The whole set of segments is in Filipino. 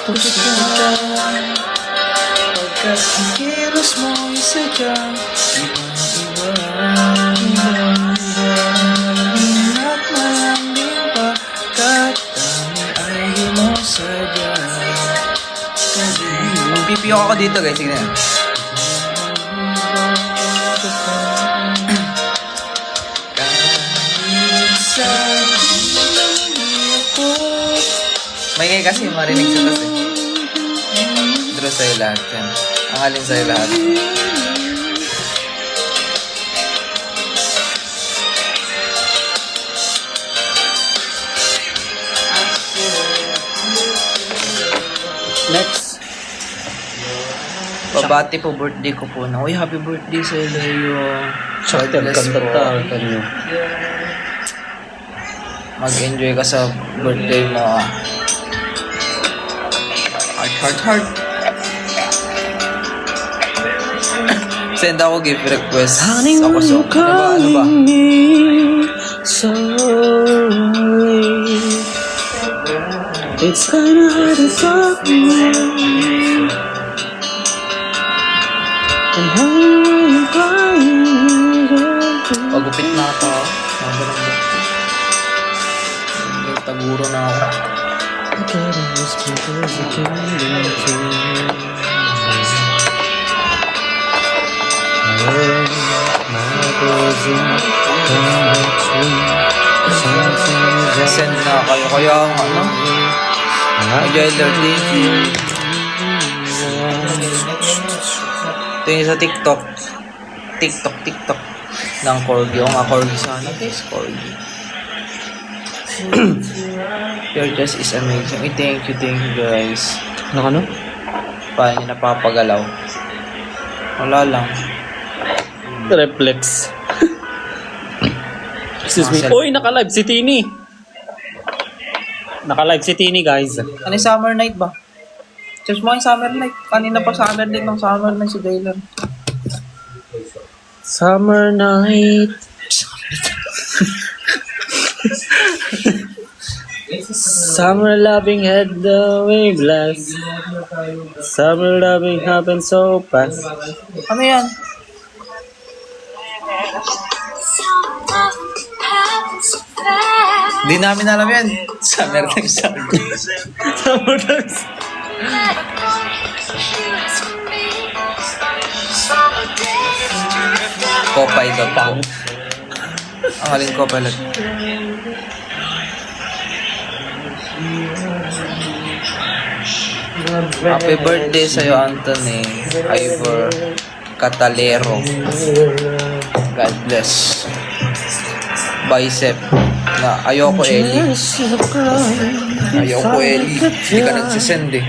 ko siya. Pagkat ang kilos mo'y sadyang iba-iba. At malambing pagkat tanging ay di mo sadya. Magpipiyok ako dito guys, sige na. May kasi marinig sa tas eh. Draw sa'yo lahat yan. Ang alin sa'yo lahat. Next. Babati po birthday ko po na. Uy, happy birthday sa Leo. Sakit ang kanta kanyo. Mag-enjoy ka sa birthday mo. Heart. Send ako gift request. Ako so. Ano ba? It's kinda hard to talk to me. And how you crying? Pagupit na ito. May taguro na ako. Send na kayo. Kaya ang ano? Mag-jailer din. Ito yung sa TikTok. TikTok. Ng Corgi. O nga, Corgi sana. Guys, Corgi. Your dress is amazing. Ay, thank you guys. Ano? Paano nyo napapagalaw? Wala lang. Reflex. Excuse me. Uy, naka-live si Tini. Naka-live si Tini, guys. Ano yung summer night ba? Search mo yung summer night. Kanina pa summer night ng summer night si Dylan. Summer night. Summer loving had the wave blast. Summer loving happened so fast. Ano yan? Di namin alam yan. Summer night. Summer night. Popeye.com. Ang aling Popeye. Happy birthday sa'yo, Anthony Ivor Catalero. God bless. Bicep. Na ayoko Eli. Ayoko Eli. Hindi ka nagsisend eh.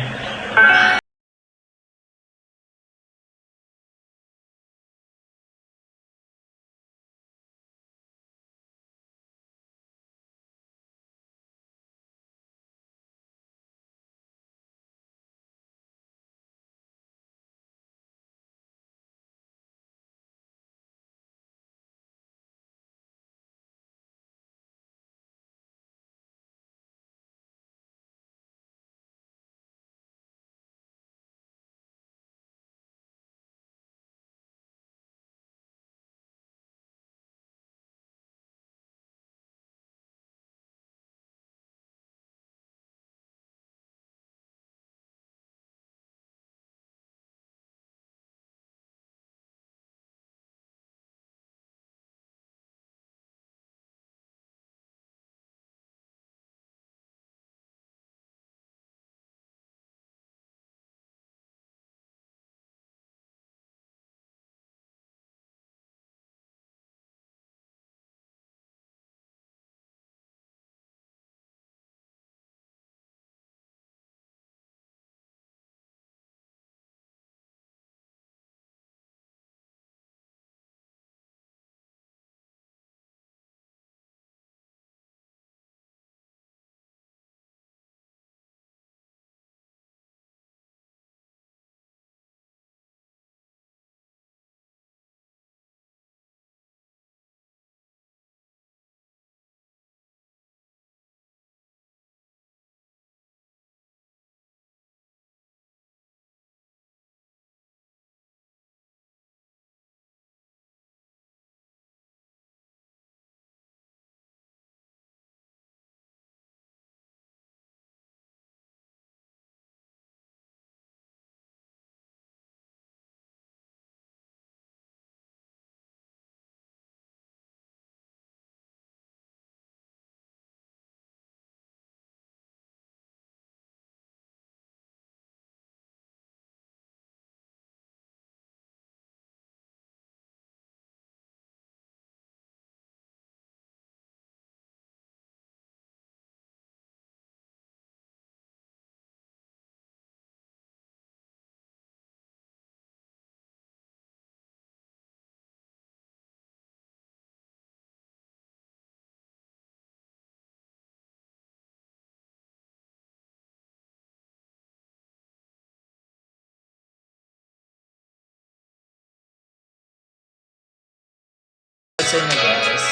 Sa inyo guys.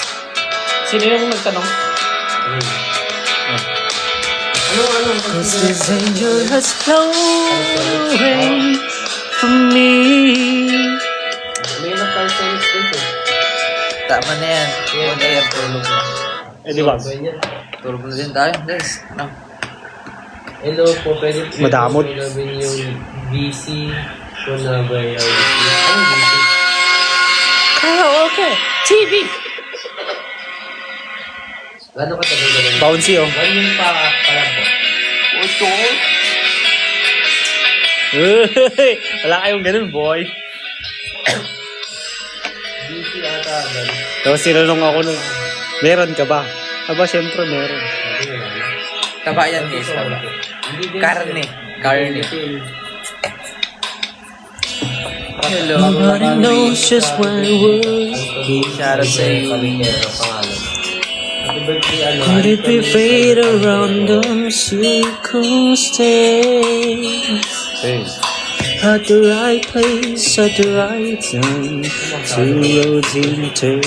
Sino yung nagtanong? Cause this angel has flown away from me. May nag-cartoons din eh. Tama na yan. On air, tulog na. Eh, di ba? Tulog na din tayo, guys. Ano? Hello po, pwede po Madamot. gawin yung VC po na bayaw. Ano VC? Karaoke! TV! Gano'n katagal gawin? Bouncy, oh. 1 year pa lang po. Wala kayong ganun, boy. VC ata, gano'n. Tapos sinanong ako nun, meron ka ba? Aba, syempre meron. Taba yan, guys. Taba. Karne. Karne. Hello. Nobody knows just one word. Shout out sa iyo. Pangalan. Happy birthday, ano? Could it be fate around the circumstance? At the right place, at the right time, two roads intertwine.